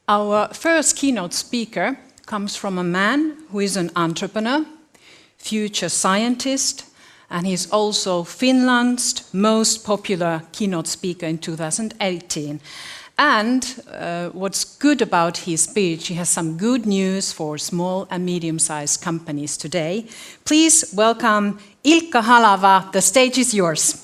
Our first keynote speaker comes from a man who is an entrepreneur, future scientist, and he's also Finland's most popular keynote speaker in 2018. And what's good about his speech, he has some good news for small and medium-sized companies today. Please welcome Ilkka Halava. The stage is yours.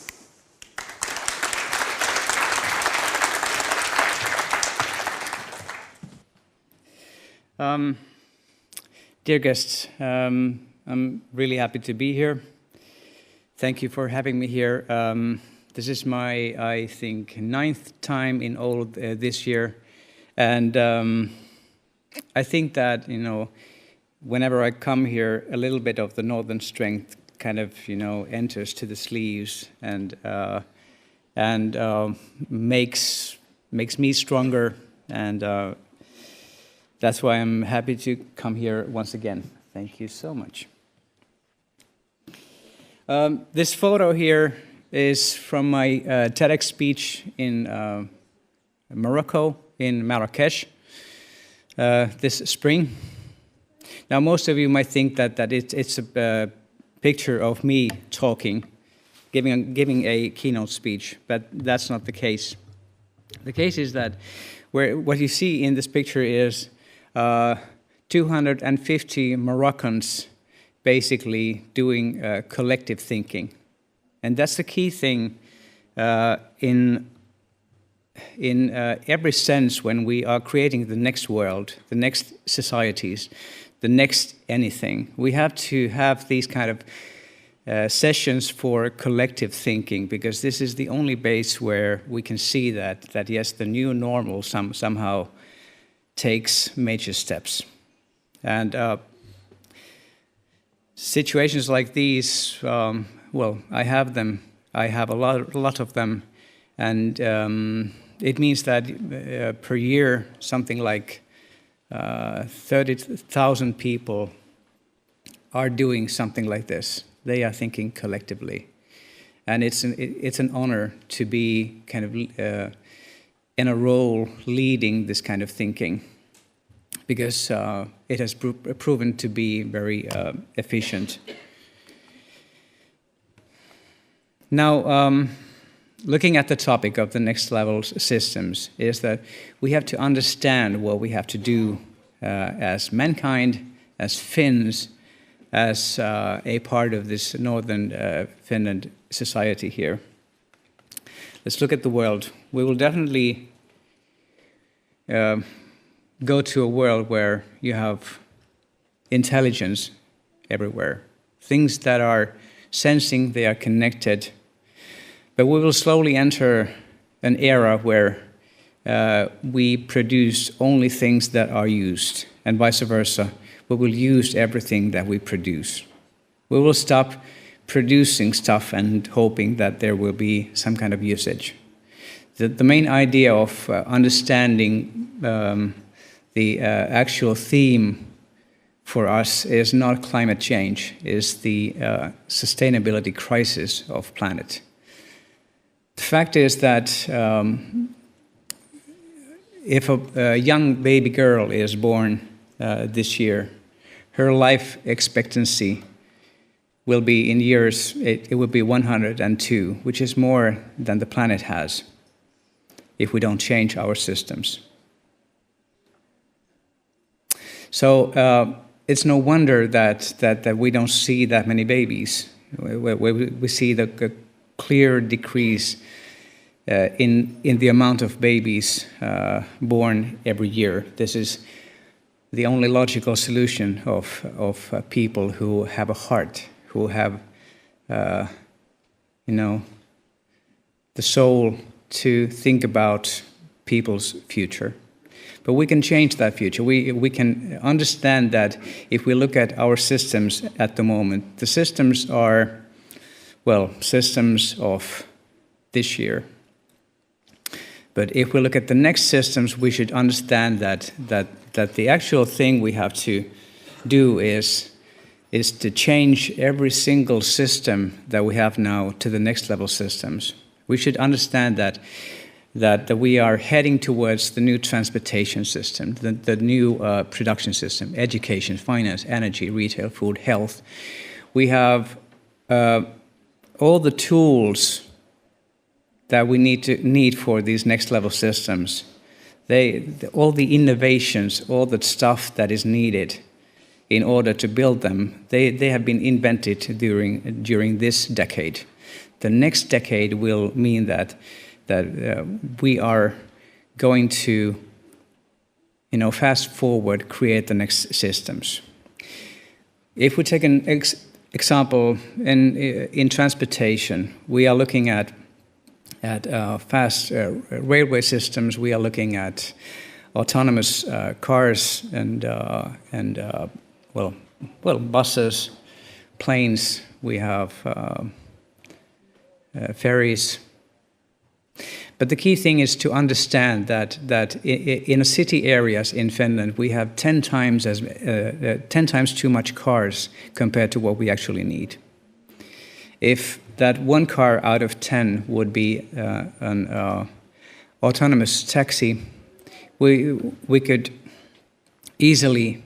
Dear guests, I'm really happy to be here. Thank you for having me here. This is my, I think, 9th time in all this year. And I think that, whenever I come here, a little bit of the northern strength kind of, enters to the sleeves and makes me stronger. And that's why I'm happy to come here once again. Thank you so much. This photo here is from my TEDx speech in Morocco, in Marrakesh, this spring. Now, most of you might think that it's a picture of me talking, giving a keynote speech, but that's not the case. The case is that what you see in this picture is 250 Moroccans basically doing collective thinking. And that's the key thing in every sense when we are creating the next world, the next societies, the next anything. We have to have these kind of sessions for collective thinking, because this is the only base where we can see that yes, the new normal somehow takes major steps. And situations like these, well, I have them. I have a lot of them, and it means that per year, something like 30,000 people are doing something like this. They are thinking collectively, and it's an honor to be kind of in a role leading this kind of thinking, because it has proven to be very efficient. Now, looking at the topic of the next level systems is that we have to understand what we have to do as mankind, as Finns, as a part of this northern Finland society here. Let's look at the world. We will definitely go to a world where you have intelligence everywhere. Things that are sensing, they are connected. But we will slowly enter an era where we produce only things that are used, and vice versa. We will use everything that we produce. We will stop producing stuff and hoping that there will be some kind of usage. The main idea of understanding the actual theme for us is not climate change, is the sustainability crisis of planet. The fact is that if a young baby girl is born this year, her life expectancy will be in years, it will be 102, which is more than the planet has if we don't change our systems. So it's no wonder that we don't see that many babies. We see the clear decrease in the amount of babies born every year. This is the only logical solution of people who have a heart, who have, the soul to think about people's future. But we can change that future. We can understand that if we look at our systems at the moment, the systems are, well, systems of this year. But if we look at the next systems, we should understand that the actual thing we have to do is to change every single system that we have now to the next level systems. We should understand that that we are heading towards the new transportation system, the new production system, education, finance, energy, retail, food, health. We have all the tools that we need for these next level systems. All the innovations, all the stuff that is needed in order to build them, they have been invented during this decade. The next decade will mean that we are going to, fast forward, create the next systems. If we take an example in transportation, we are looking at fast railway systems. We are looking at autonomous cars and buses, planes. We have ferries. But the key thing is to understand that in city areas in Finland we have 10 times too much cars compared to what we actually need. If that one car out of 10 would be an autonomous taxi, we could easily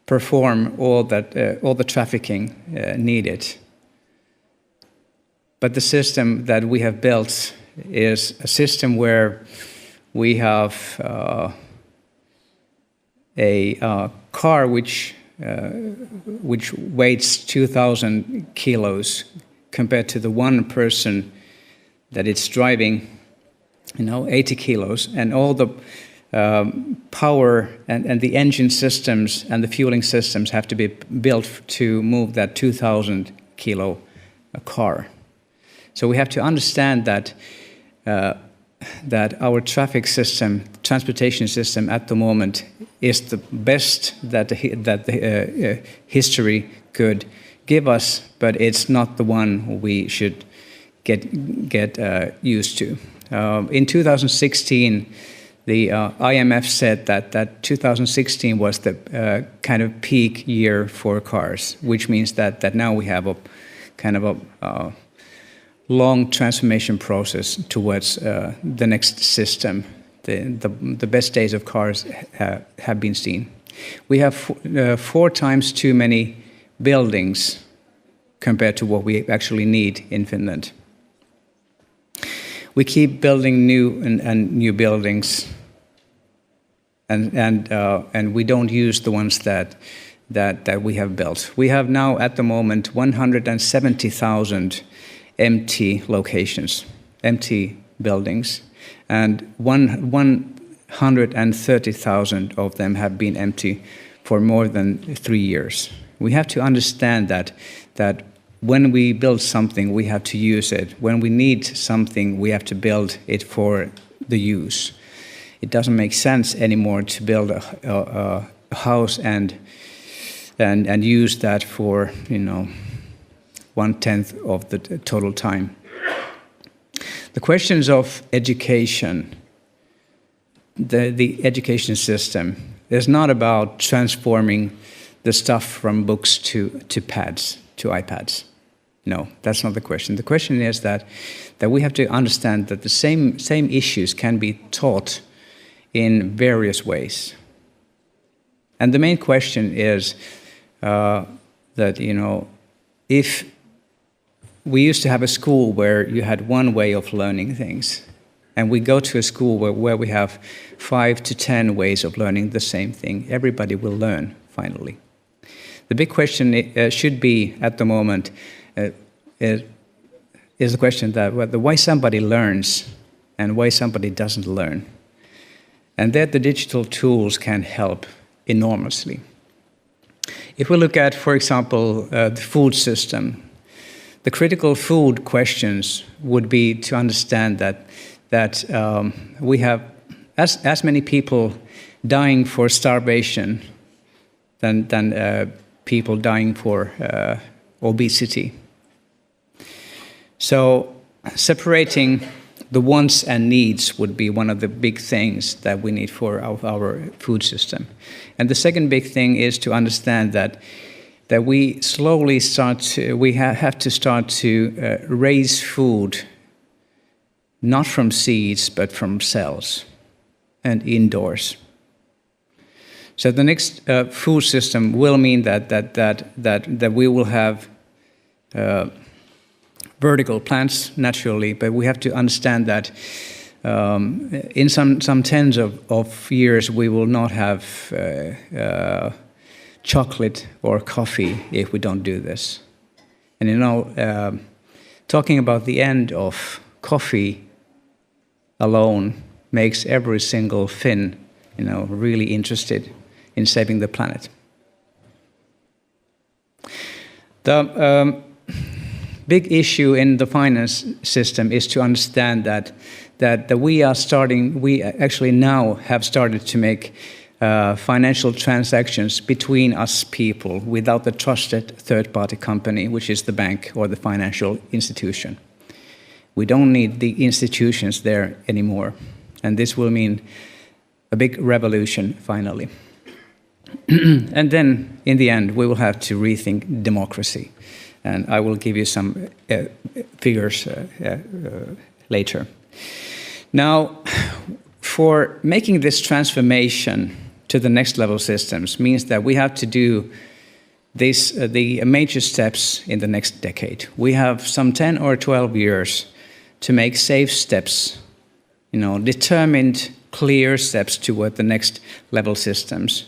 perform all the trafficking needed. But the system that we have built is a system where we have a car which weighs 2,000 kilos compared to the one person that it's driving, 80 kilos, and all the power and the engine systems and the fueling systems have to be built to move that 2,000 kilo car. So we have to understand that our traffic system, transportation system at the moment is the best that the history could give us, but it's not the one we should get used to. In 2016, the IMF said that 2016 was the kind of peak year for cars, which means that now we have a kind of a long transformation process towards the next system. The best days of cars have been seen. We have 4 times too many buildings compared to what we actually need in Finland. We keep building new and new buildings, and we don't use the ones that we have built. We have now at the moment 170,000 empty locations, empty buildings, and 130,000 of them have been empty for more than 3 years. We have to understand that when we build something, we have to use it. When we need something, we have to build it for the use. It doesn't make sense anymore to build a house and use that for 1/10 of the total time. The questions of education, the education system, is not about transforming the stuff from books to pads, to iPads. No, that's not the question. The question is that we have to understand that the same issues can be taught in various ways. And the main question is that, if we used to have a school where you had one way of learning things, and we go to a school where we have 5 to 10 ways of learning the same thing, everybody will learn finally. The big question should be at the moment is the question that why somebody learns and why somebody doesn't learn. And that the digital tools can help enormously. If we look at, for example, the food system, the critical food questions would be to understand that we have as many people dying for starvation than people dying for obesity. So separating the wants and needs would be one of the big things that we need for our food system. And the second big thing is to understand that we slowly have to start to raise food not from seeds, but from cells and indoors. So the next food system will mean that we will have vertical plants naturally, but we have to understand that in some tens of years we will not have chocolate or coffee if we don't do this. And talking about the end of coffee alone makes every single Finn, really interested in saving the planet. The big issue in the finance system is to understand that we actually now have started to make financial transactions between us people without the trusted third-party company, which is the bank or the financial institution. We don't need the institutions there anymore, and this will mean a big revolution finally. And then, in the end, we will have to rethink democracy, and I will give you some figures later. Now, for making this transformation to the next level systems means that we have to do the major steps in the next decade. We have some 10 or 12 years to make safe steps, determined, clear steps toward the next level systems.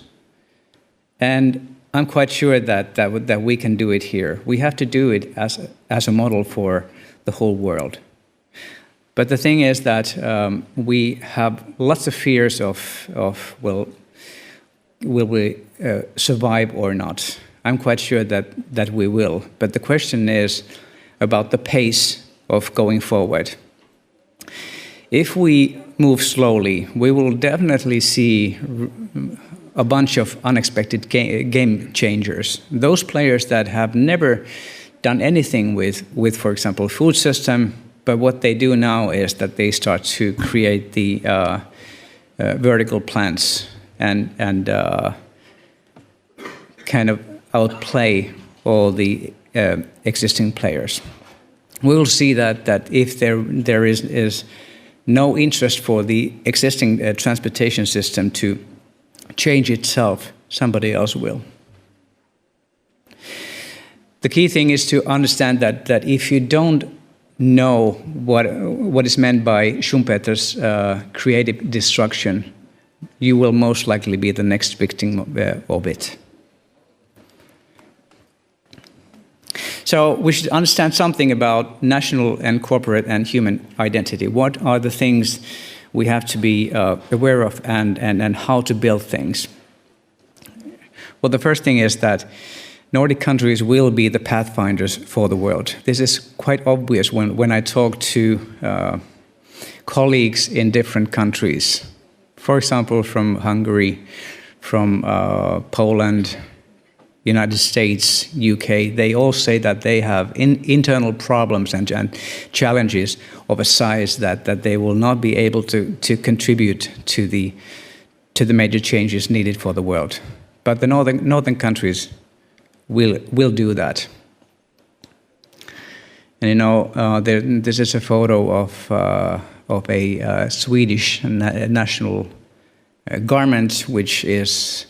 And I'm quite sure that we can do it here. We have to do it as a model for the whole world. But the thing is that we have lots of fears of will we survive or not. I'm quite sure that we will. But the question is about the pace of going forward. If we move slowly, we will definitely see a bunch of unexpected game changers. Those players that have never done anything with, for example, food system, but what they do now is that they start to create the vertical plants and kind of outplay all the existing players. We will see that if there is no interest for the existing transportation system to change itself, somebody else will. The key thing is to understand that if you don't know what is meant by Schumpeter's creative destruction, you will most likely be the next victim of it. So we should understand something about national and corporate and human identity. What are the things we have to be aware of and how to build things? Well, the first thing is that Nordic countries will be the pathfinders for the world. This is quite obvious when I talk to colleagues in different countries. For example, from Hungary, from Poland, United States, UK, they all say that they have internal problems and challenges of a size that they will not be able to contribute to the major changes needed for the world. But the northern countries will do that. And this is a photo of a Swedish national garment, which is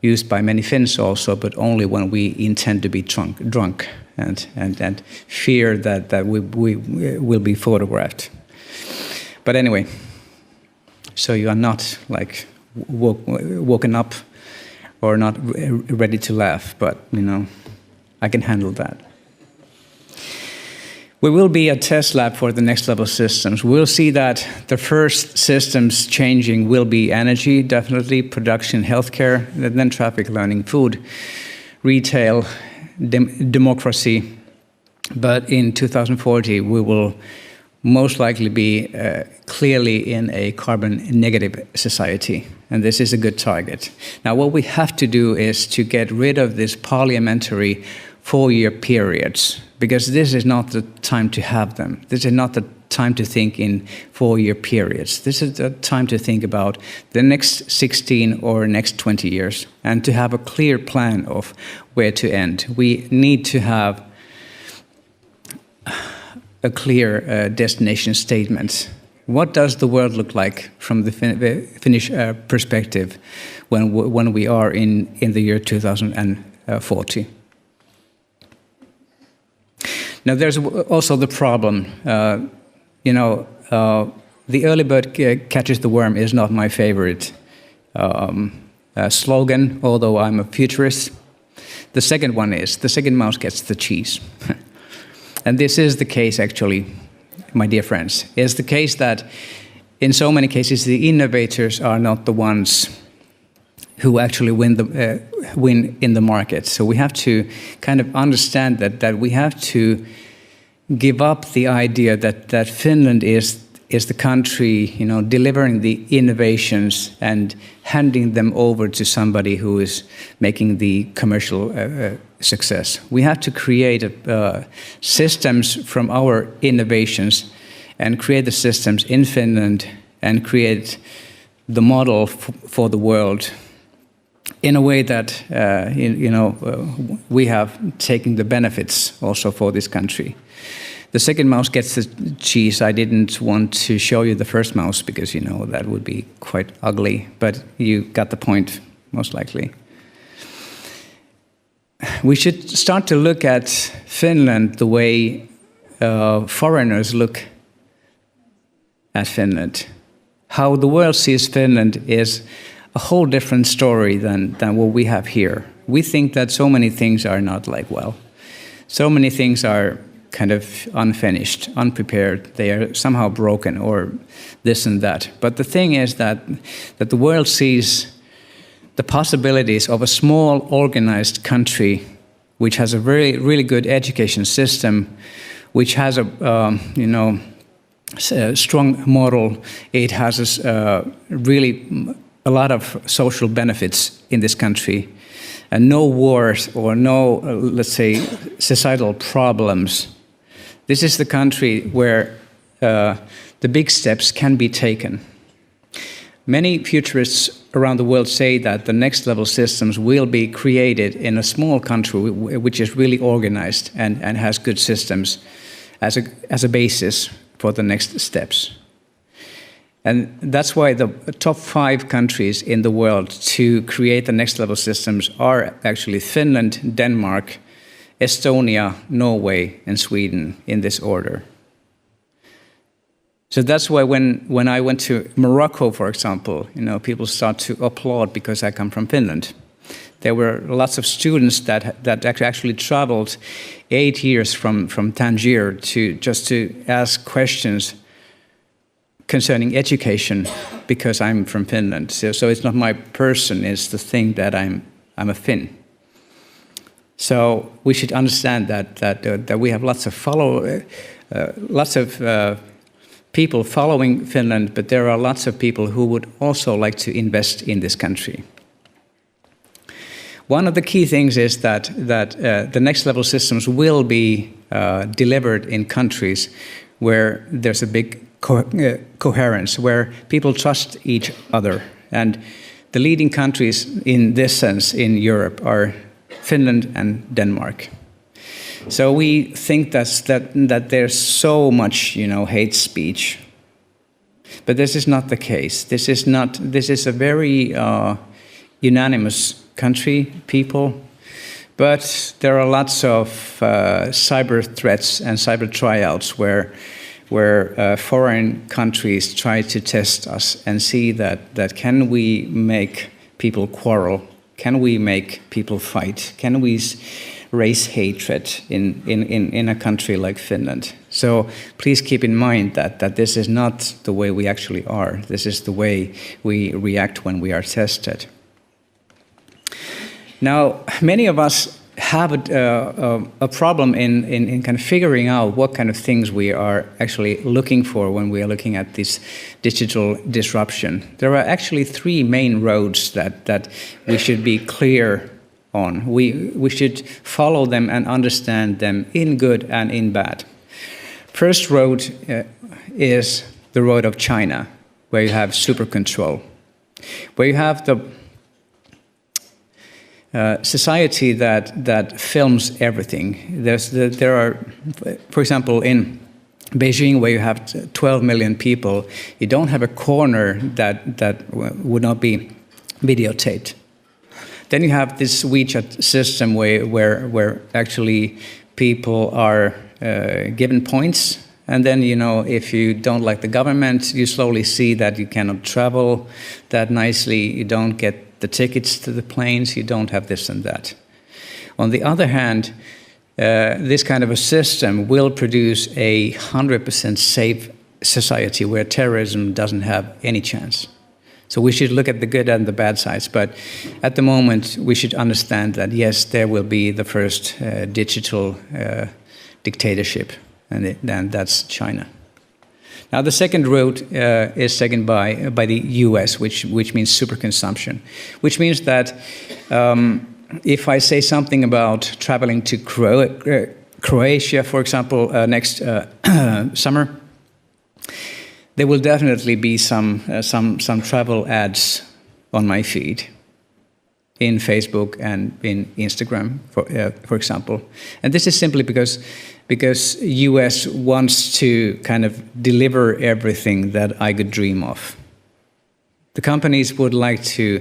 used by many Finns also, but only when we intend to be drunk and fear that we will be photographed. But anyway, so you are not like woken up or not ready to laugh, but I can handle that. We will be a test lab for the next level systems. We'll see that the first systems changing will be energy, definitely, production, healthcare, and then traffic, learning, food, retail, democracy. But in 2040, we will most likely be clearly in a carbon negative society. And this is a good target. Now, what we have to do is to get rid of this parliamentary 4-year periods, because this is not the time to have them. This is not the time to think in 4-year periods. This is the time to think about the next 16 or next 20 years and to have a clear plan of where to end. We need to have a clear destination statement What does the world look like from the Finnish perspective when we are in the year 2040? Now, there's also the problem. The early bird catches the worm is not my favorite slogan, although I'm a futurist. The second one is, the second mouse gets the cheese. And this is the case, actually, my dear friends. It's the case that in so many cases the innovators are not the ones who actually win in the market. So we have to kind of understand that we have to give up the idea that Finland is the country, delivering the innovations and handing them over to somebody who is making the commercial success. We have to create systems from our innovations and create the systems in Finland and create the model for the world in a way that we have taken the benefits also for this country. The second mouse gets the cheese. I didn't want to show you the first mouse because, that would be quite ugly, but you got the point, most likely. We should start to look at Finland the way foreigners look at Finland. How the world sees Finland is a whole different story than what we have here. We think that so many things are not so many things are kind of unfinished, unprepared. They are somehow broken or this and that. But the thing is that the world sees the possibilities of a small, organized country which has a really good education system, which has a strong model. It has really a lot of social benefits in this country, and no wars or no, let's say, societal problems. This is the country where the big steps can be taken. Many futurists around the world say that the next level systems will be created in a small country which is really organized and has good systems as a basis for the next steps. And that's why the top 5 countries in the world to create the next level systems are actually Finland, Denmark, Estonia, Norway, and Sweden in this order. So that's why when I went to Morocco, for example, people start to applaud because I come from Finland. There were lots of students that actually traveled 8 years from Tangier to ask questions concerning education because I'm from Finland. So it's not my person, it's the thing that I'm a Finn. So we should understand that we have lots of people following Finland, but there are lots of people who would also like to invest in this country. One of the key things is that the next level systems will be delivered in countries where there's a big coherence, where people trust each other. And the leading countries in this sense in Europe are Finland and Denmark. So we think that there's so much, hate speech, but this is not the case. This is a very unanimous country, people, but there are lots of cyber threats and cyber tryouts where foreign countries try to test us and see that can we make people quarrel. Can we make people fight? Can we raise hatred in a country like Finland? So please keep in mind that this is not the way we actually are. This is the way we react when we are tested. Now, many of us have a problem in kind of figuring out what kind of things we are actually looking for when we are looking at this digital disruption. There are actually 3 main roads that we should be clear on. We should follow them and understand them in good and in bad. First road is the road of China, where you have super control, where you have the society that films everything. There are, for example, Beijing, where you have 12 million people, you don't have a corner that would not be videotaped. Then you have this WeChat system where actually people are given points, and then if you don't like the government, you slowly see that you cannot travel that nicely, you don't get the tickets to the planes, you don't have this and that. On the other hand, this kind of a system will produce a 100% safe society where terrorism doesn't have any chance. So we should look at the good and the bad sides, but at the moment we should understand that yes, there will be the first digital dictatorship, and that's China. Now the second route is taken by the US, which means superconsumption, which means that if I say something about traveling to Croatia, for example, next summer, there will definitely be some travel ads on my feed in Facebook and in Instagram, for example. And this is simply because US wants to kind of deliver everything that I could dream of. The companies would like to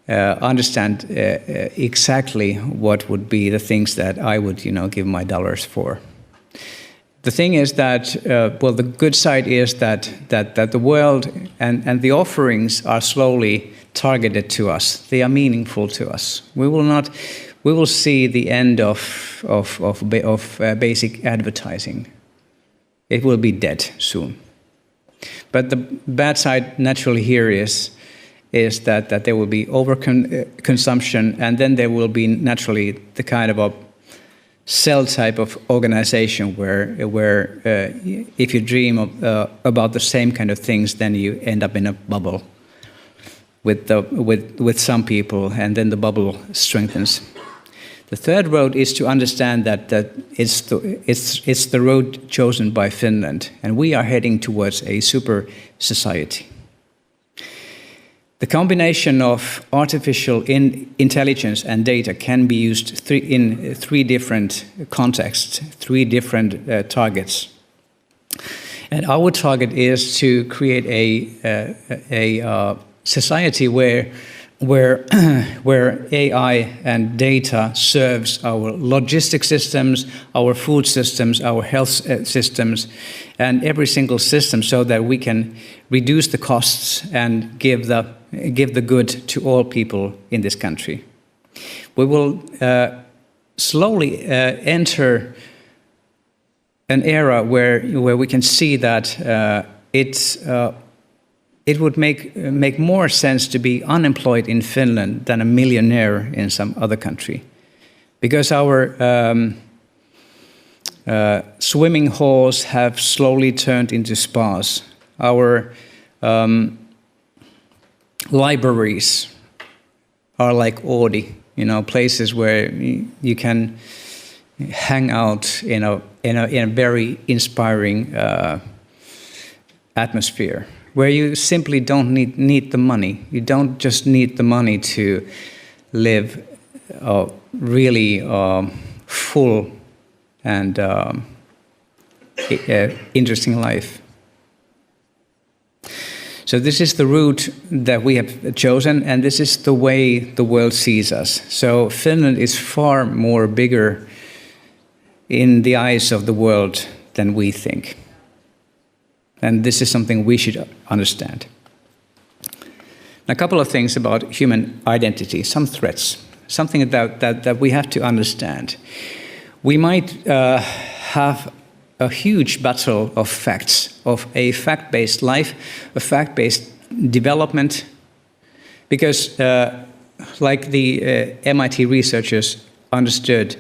understand exactly what would be the things that I would, give my dollars for. The thing is that, the good side is that the world and the offerings are slowly targeted to us. They are meaningful to us. We will see the end of basic advertising. It will be dead soon. But the bad side naturally here is that there will be overconsumption, and then there will be naturally the kind of a cell type of organization where if you dream about the same kind of things, then you end up in a bubble with some people, and then the bubble strengthens. The third road is to understand that it's the road chosen by Finland, and we are heading towards a super society. The combination of artificial intelligence and data can be used in three different contexts, three different targets. And our target is to create a society where AI and data serves our logistics systems, our food systems, our health systems, and every single system, so that we can reduce the costs and give the good to all people in this country. We will slowly enter an era where we can see that it would make more sense to be unemployed in Finland than a millionaire in some other country, because our swimming halls have slowly turned into spas. Our libraries are like Oodi, places where you can hang out in a very inspiring atmosphere, where you simply don't need the money. You don't just need the money to live a really full and interesting life. So this is the route that we have chosen, and this is the way the world sees us. So Finland is far more bigger in the eyes of the world than we think. And this is something we should understand. A couple of things about human identity, some threats, something that we have to understand. We might have a huge battle of facts, of a fact-based life, a fact-based development, because like the MIT researchers understood,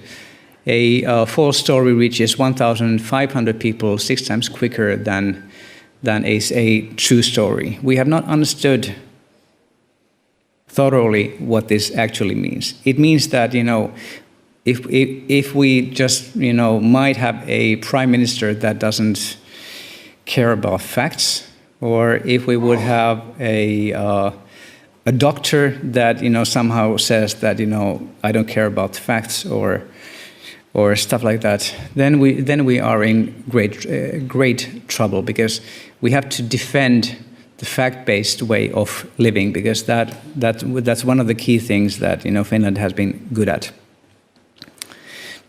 a false story reaches 1,500 people 6 times quicker than a true story. We have not understood thoroughly what this actually means. It means that, if we just, might have a prime minister that doesn't care about facts, or if we would have a doctor that, somehow says that, I don't care about facts, or or stuff like that, then we are in great trouble, because we have to defend the fact-based way of living, because that's one of the key things that Finland has been good at.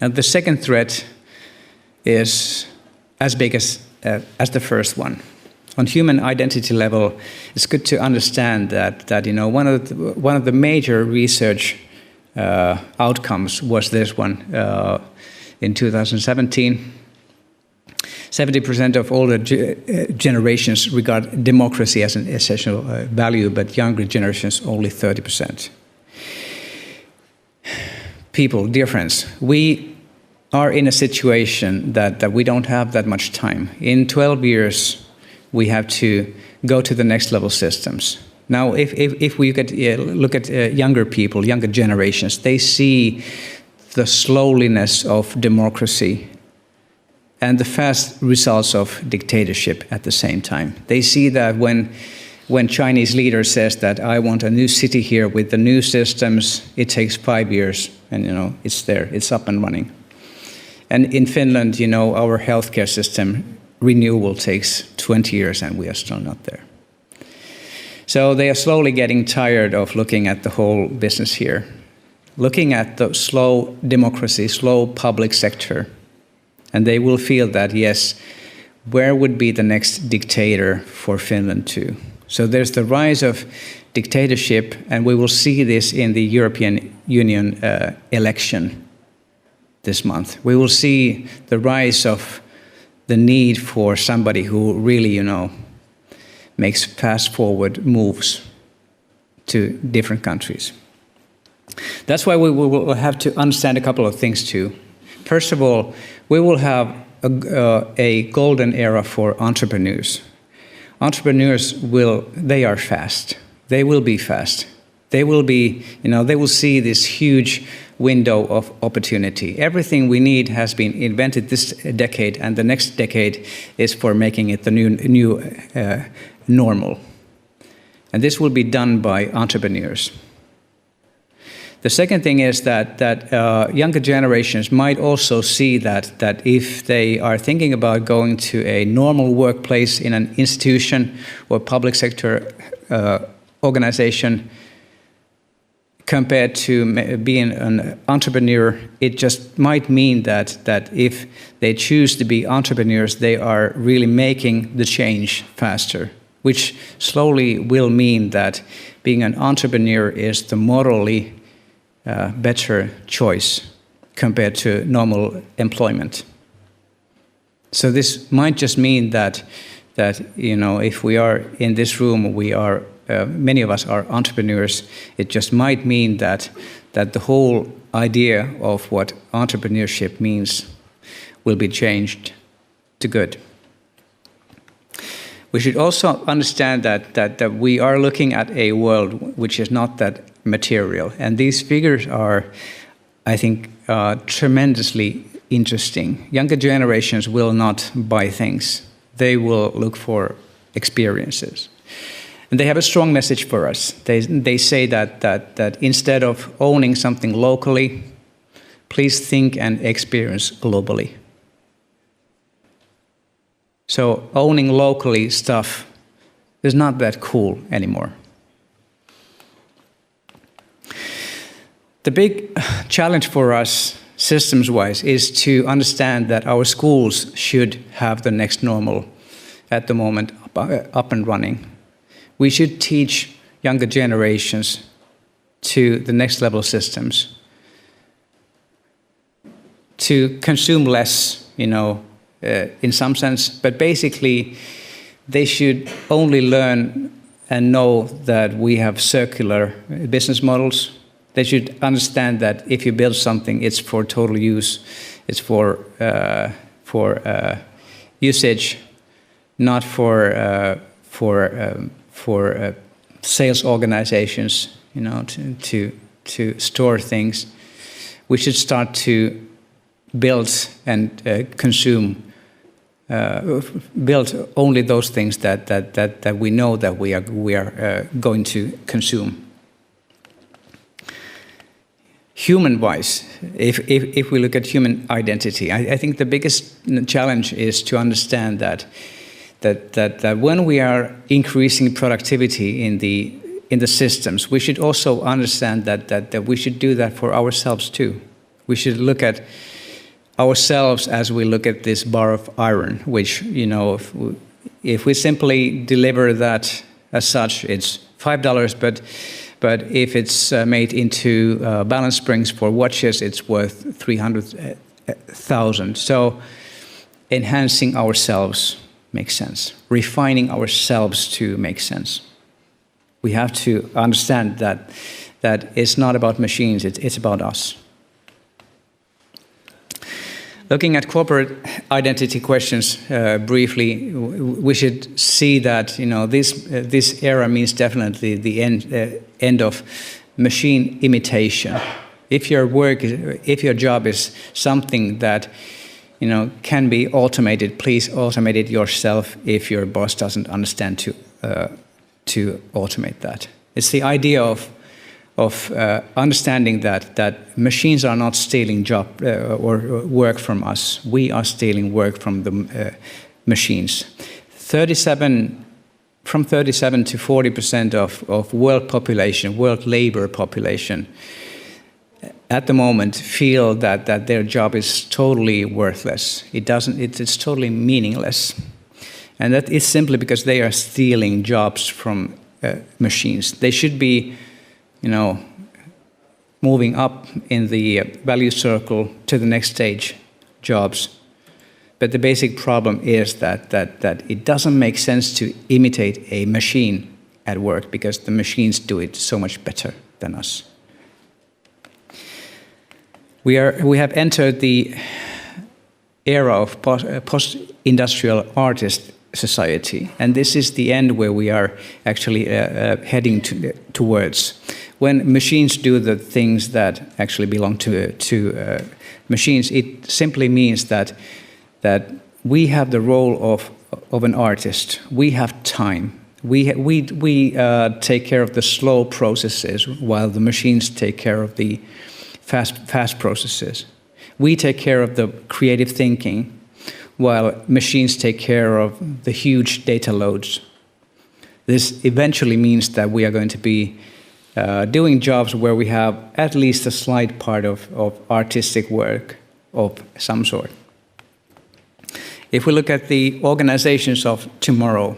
Now the second threat is as big as the first one. On human identity level, it's good to understand that one of the major research outcomes was this one. In 2017, 70% of older generations regard democracy as an essential value, but younger generations only 30%. People, dear friends, we are in a situation that we don't have that much time. In 12 years, we have to go to the next level systems. Now, if we look at younger people, younger generations, they see the slowness of democracy and the fast results of dictatorship at the same time. They see that when Chinese leader says that I want a new city here with the new systems, it takes 5 years, and it's there, it's up and running. And in Finland, our healthcare system renewal takes 20 years, and we are still not there. So they are slowly getting tired of looking at the whole business here, looking at the slow democracy, slow public sector, and they will feel that, yes, where would be the next dictator for Finland too? So there's the rise of dictatorship, and we will see this in the European Union election this month. We will see the rise of the need for somebody who really, makes fast-forward moves to different countries. That's why we will have to understand a couple of things too. First of all, we will have a golden era for entrepreneurs. Entrepreneurs they are fast. They will be fast. They will be, they will see this huge window of opportunity. Everything we need has been invented this decade, and the next decade is for making it the new normal. And this will be done by entrepreneurs. The second thing is that younger generations might also see that if they are thinking about going to a normal workplace in an institution or public sector organization, compared to being an entrepreneur, it just might mean that if they choose to be entrepreneurs, they are really making the change faster, which slowly will mean that being an entrepreneur is the morally better choice compared to normal employment. So this might just mean that if we are in this room, many of us are entrepreneurs. It just might mean that the whole idea of what entrepreneurship means will be changed to good. We should also understand that we are looking at a world which is not that material, and these figures are, I think, tremendously interesting. Younger generations will not buy things. They will look for experiences. And they have a strong message for us. They say that instead of owning something locally, please think and experience globally. So owning locally stuff is not that cool anymore. The big challenge for us, systems-wise, is to understand that our schools should have the next normal at the moment up and running. We should teach younger generations to the next level systems, to consume less, in some sense, but basically they should only learn and know that we have circular business models. They should understand that if you build something, it's for total use, it's for usage, not for sales organizations, to store things. We should start to build and consume. Build only those things that we know that we are going to consume. human-wise, if we look at human identity, I think the biggest challenge is to understand that when we are increasing productivity in the systems, we should also understand that we should do that for ourselves too. We should look at ourselves as we look at this bar of iron, which, if we simply deliver that as such, it's $5, but if it's made into balance springs for watches, it's worth 300,000. So enhancing ourselves makes sense. Refining ourselves to make sense. We have to understand that it's not about machines, it's about us. Looking at corporate identity questions briefly, we should see that this era means definitely the end of machine imitation. If your job is something that can be automated, please automate it yourself. If your boss doesn't understand to automate that, it's the idea of understanding that machines are not stealing job or work from us. We are stealing work from the machines. 37 to 40% of world labor population, at the moment feel that their job is totally worthless. It's totally meaningless, and that is simply because they are stealing jobs from machines. They should be moving up in the value circle to the next stage, jobs. But the basic problem is that it doesn't make sense to imitate a machine at work because the machines do it so much better than us. We have entered the era of post-industrial artist society, and this is the end where we are actually heading towards. When machines do the things that actually belong to machines, it simply means that we have the role of an artist. We have time. We take care of the slow processes while the machines take care of the fast processes. We take care of the creative thinking while machines take care of the huge data loads. This eventually means that we are going to be doing jobs where we have at least a slight part of artistic work of some sort. If we look at the organizations of tomorrow,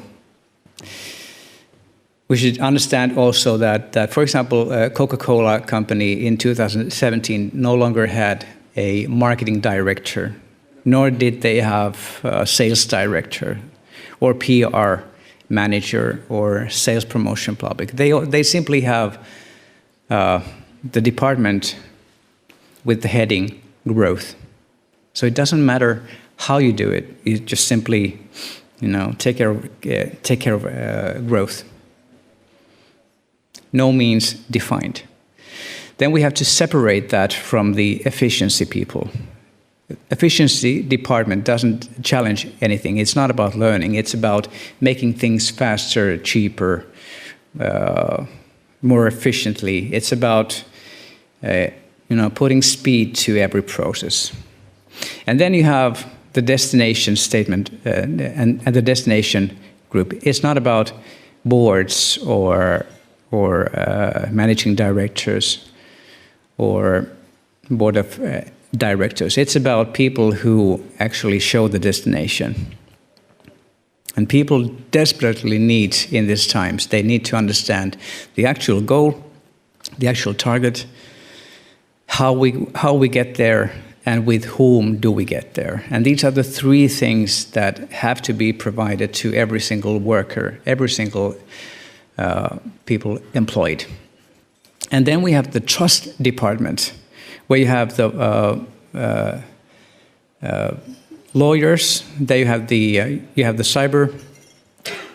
we should understand also that for example, Coca-Cola company in 2017 no longer had a marketing director, nor did they have a sales director or PR manager or sales promotion public. They simply have the department with the heading growth. So it doesn't matter how you do it. You just simply, take care of growth. No means defined. Then we have to separate that from the efficiency people. Efficiency department doesn't challenge anything. It's not about learning. It's about making things faster, cheaper, more efficiently. It's about putting speed to every process. And then you have the destination statement and the destination group. It's not about boards or managing directors or board of directors. It's about people who actually show the destination. And people desperately need, in these times, they need to understand the actual goal, the actual target, how we get there, and with whom do we get there. And these are the three things that have to be provided to every single worker, every single people employed. And then we have the trust department, where you have the lawyers, there you have the cyber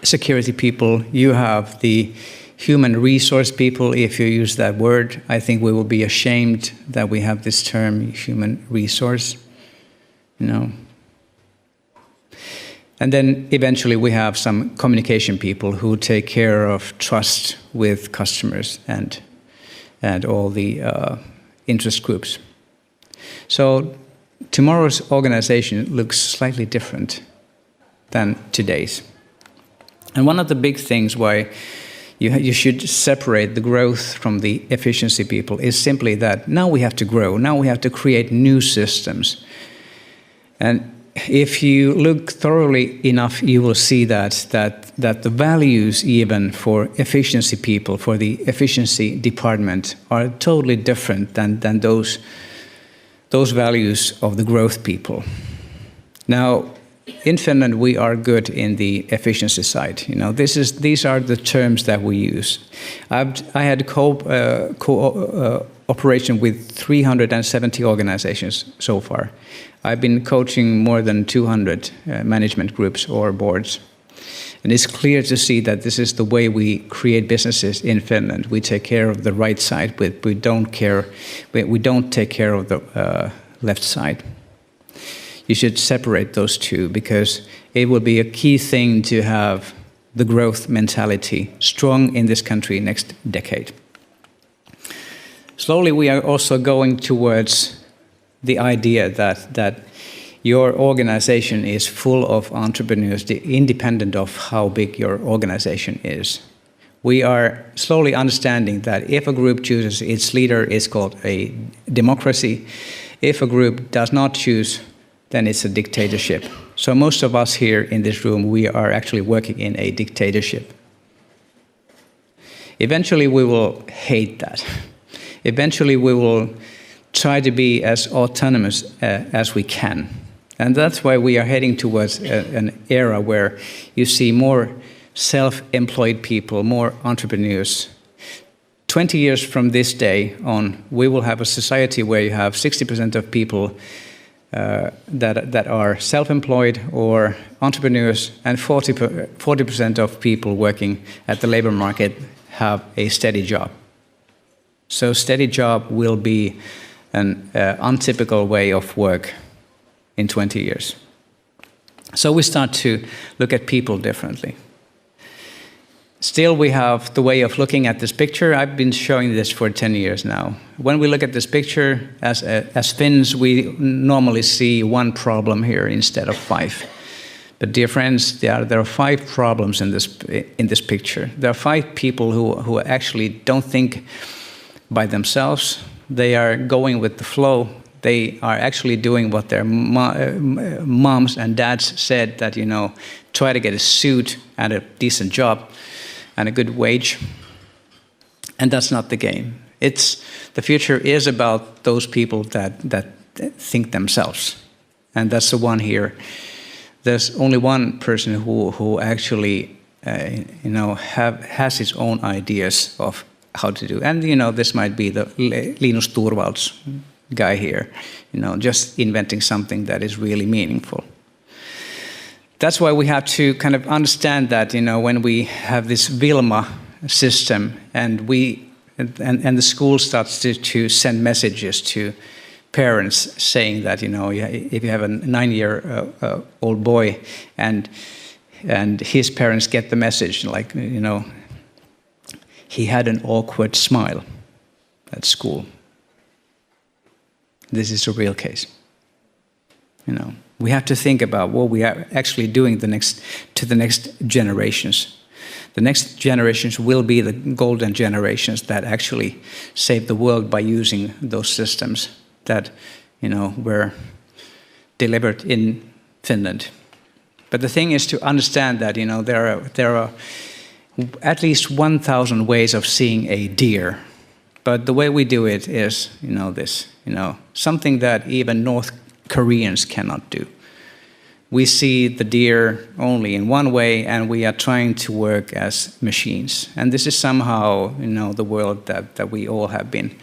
security people, you have the human resource people. If you use that word, I think we will be ashamed that we have this term, human resource, And then eventually we have some communication people who take care of trust with customers and all the interest groups. So tomorrow's organization looks slightly different than today's. And one of the big things why you should separate the growth from the efficiency people is simply that now we have to grow, now we have to create new systems. And if you look thoroughly enough, you will see that the values even for efficiency people, for the efficiency department, are totally different than those values of the growth people. Now, in Finland, we are good in the efficiency side. You know, these are the terms that we use. I had cooperation with 370 organizations so far. I've been coaching more than 200 management groups or boards. And it's clear to see that this is the way we create businesses in Finland. We take care of the right side, but we don't take care of the left side. You should separate those two because it will be a key thing to have the growth mentality strong in this country next decade. Slowly we are also going towards the idea that your organization is full of entrepreneurs, independent of how big your organization is. We are slowly understanding that if a group chooses its leader, it's called a democracy. If a group does not choose, then it's a dictatorship. So most of us here in this room, we are actually working in a dictatorship. Eventually we will hate that. Eventually we will try to be as autonomous as we can. And that's why we are heading towards an era where you see more self-employed people, more entrepreneurs. 20 years from this day on, we will have a society where you have 60% of people that are self-employed or entrepreneurs, and 40% of people working at the labor market have a steady job. So steady job will be an untypical way of work in 20 years. So we start to look at people differently. Still, we have the way of looking at this picture. I've been showing this for 10 years now. When we look at this picture, as Finns, we normally see one problem here instead of 5. But dear friends, there are 5 problems in this picture. There are 5 people who actually don't think by themselves. They are going with the flow. They are actually doing what their moms and dads said, that, you know, try to get a suit and a decent job and a good wage. And that's not the game. The future is about those people that think themselves. And that's the one here. There's only one person who actually has his own ideas of how to do. And, you know, this might be the Linus Torvalds guy here, you know, just inventing something that is really meaningful. That's why we have to kind of understand that, you know, when we have this Wilma system and the school starts to send messages to parents saying that, you know, if you have a 9-year-old boy and his parents get the message, like, you know, he had an awkward smile at school. This is a real case. You know, we have to think about what we are actually doing to the next generations. The next generations will be the golden generations that actually save the world by using those systems that, you know, were delivered in Finland. But the thing is to understand that, you know, there are at least 1,000 ways of seeing a deer. But the way we do it is, you know, this, you know, something that even North Koreans cannot do. We see the deer only in one way, and we are trying to work as machines. And this is somehow, you know, the world that we all have been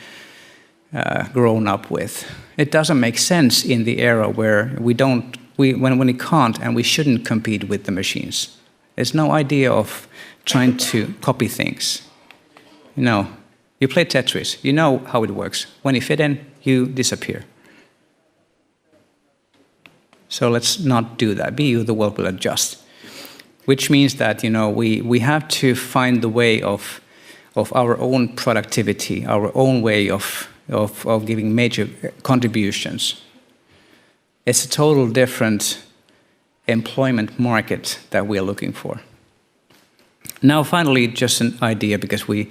grown up with. It doesn't make sense in the era where when we can't and we shouldn't compete with the machines. There's no idea of trying to copy things. You know, you play Tetris, you know how it works. When you fit in, you disappear. So let's not do that. Be you, the world will adjust. Which means that, you know, we have to find the way of our own productivity, our own way of of giving major contributions. It's a total different employment market that we are looking for. Now, finally, just an idea, because we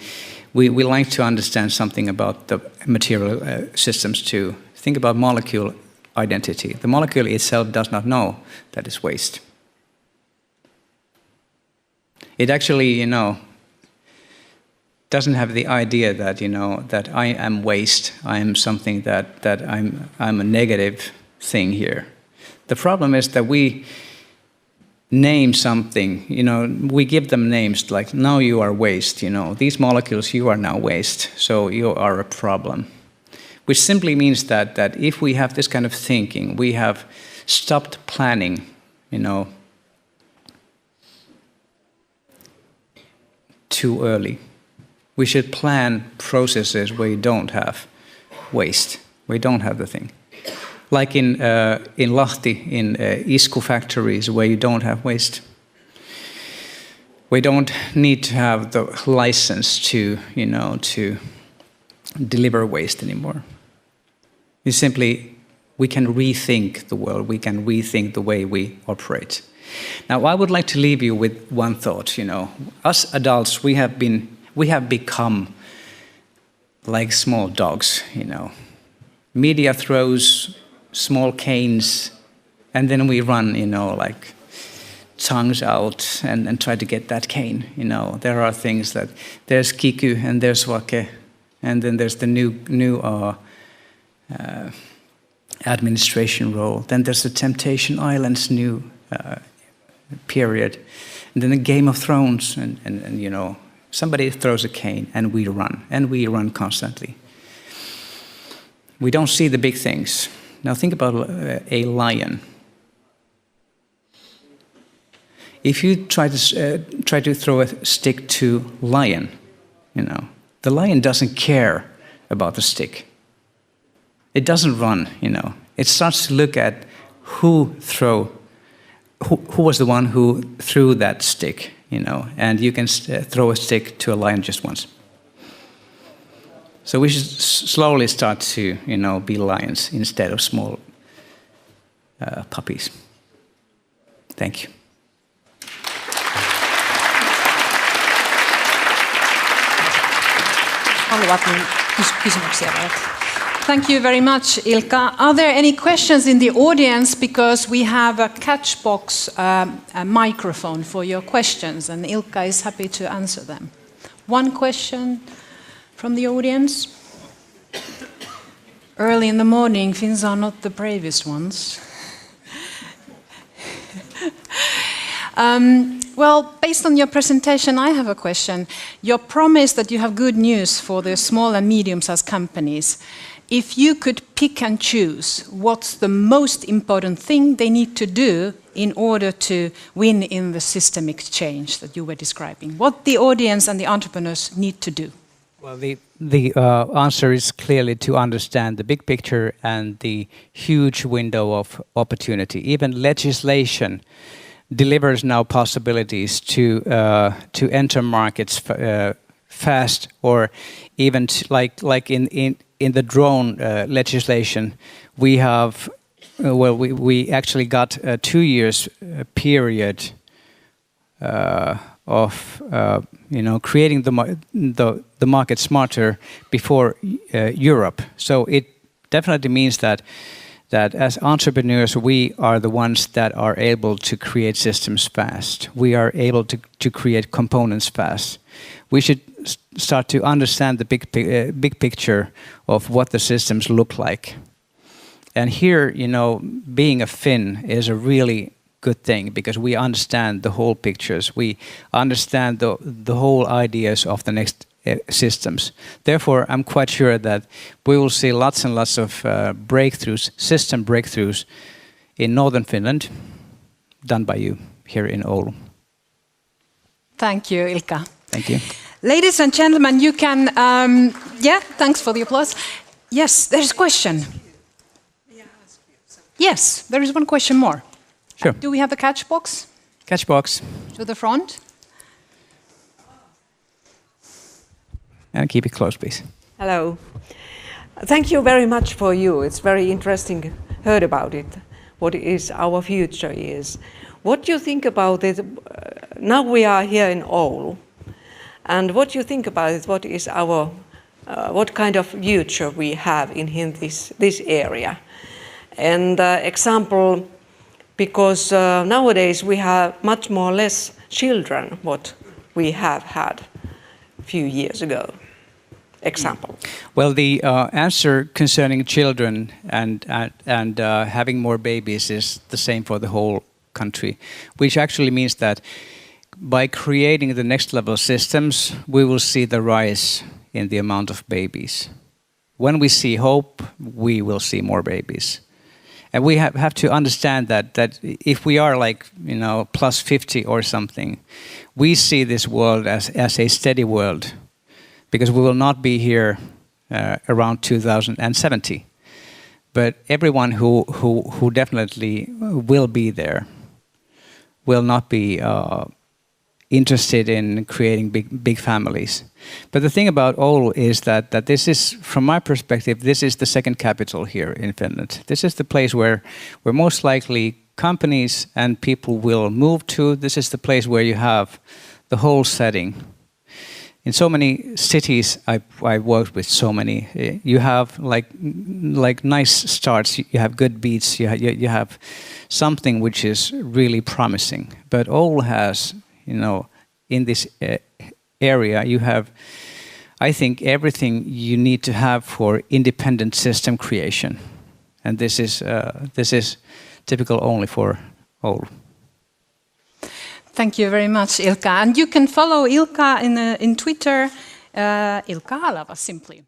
like to understand something about the material systems too. Think about molecule identity. The molecule itself does not know that it's waste. It actually, doesn't have the idea that, that I am waste. I am something that I'm a negative thing here. The problem is that we name something, we give them names like, now you are waste, these molecules, you are now waste, so you are a problem. Which simply means that if we have this kind of thinking, we have stopped planning, too early. We should plan processes where you don't have waste, where you don't have the thing. Like in Lahti, in Isku factories, where you don't have waste. We don't need to have the license to, to deliver waste anymore. We can rethink the world, we can rethink the way we operate. Now, I would like to leave you with one thought, Us adults, we have become like small dogs, Media throws small canes, and then we run, like tongues out and try to get that cane. There are things that there's kiky and there's wake, and then there's the new administration role. Then there's the Temptation Island's new period, and then the Game of Thrones, and somebody throws a cane and we run constantly. We don't see the big things. Now think about a lion. If you try to throw a stick to lion, the lion doesn't care about the stick. It doesn't run, It starts to look at who was the one who threw that stick, And you can throw a stick to a lion just once. So we should slowly start to, be lions instead of small puppies. Thank you. Thank you very much, Ilkka. Are there any questions in the audience? Because we have a catchbox a microphone for your questions, and Ilkka is happy to answer them. One question from the audience? Early in the morning, Finns are not the bravest ones. Well, based on your presentation, I have a question. Your promise that you have good news for the small and medium-sized companies. If you could pick and choose, what's the most important thing they need to do in order to win in the systemic change that you were describing? What the audience and the entrepreneurs need to do? Well, the answer is clearly to understand the big picture and the huge window of opportunity. Even legislation delivers now possibilities to enter markets fast, or even like in the drone legislation, we have we actually got a 2 years period of creating the market smarter before Europe. So it definitely means that as entrepreneurs, we are the ones that are able to create systems fast. We are able to create components fast. We should start to understand the big picture of what the systems look like. And here, being a Finn is a really good thing, because we understand the whole pictures. We understand the whole ideas of the next systems. Therefore, I'm quite sure that we will see lots and lots of breakthroughs, system breakthroughs in northern Finland, done by you here in Oulu. Thank you, Ilkka. Thank you. Ladies and gentlemen, you can, thanks for the applause. Yes, there's a question. Yes, there is one question more. Sure. Do we have the catch box? Catch box. To the front. And keep it close, please. Hello. Thank you very much for you. It's very interesting heard about it. What is our future is. What do you think about it? Now we are here in Oulu, and what do you think about it? What is our what kind of future we have in this area? And example, because nowadays we have much more less children what we have had a few years ago. Example. Well, the answer concerning children and having more babies is the same for the whole country, which actually means that by creating the next level systems, we will see the rise in the amount of babies. When we see hope, we will see more babies. And we have to understand that if we are like, plus 50 or something, we see this world as a steady world, because we will not be here around 2070. But everyone who definitely will be there will not be interested in creating big families. But the thing about Oulu is that this is, from my perspective, this is the second capital here in Finland. This is the place where most likely companies and people will move to. This is the place where you have the whole setting. In so many cities, I worked with so many. You have like nice starts. You have good beats. You have something which is really promising. But Oulu has, in this area, you have, I think, everything you need to have for independent system creation, and this is typical only for Oulu. Thank you very much, Ilkka. And you can follow Ilkka in Twitter, Ilkka Halava, simply.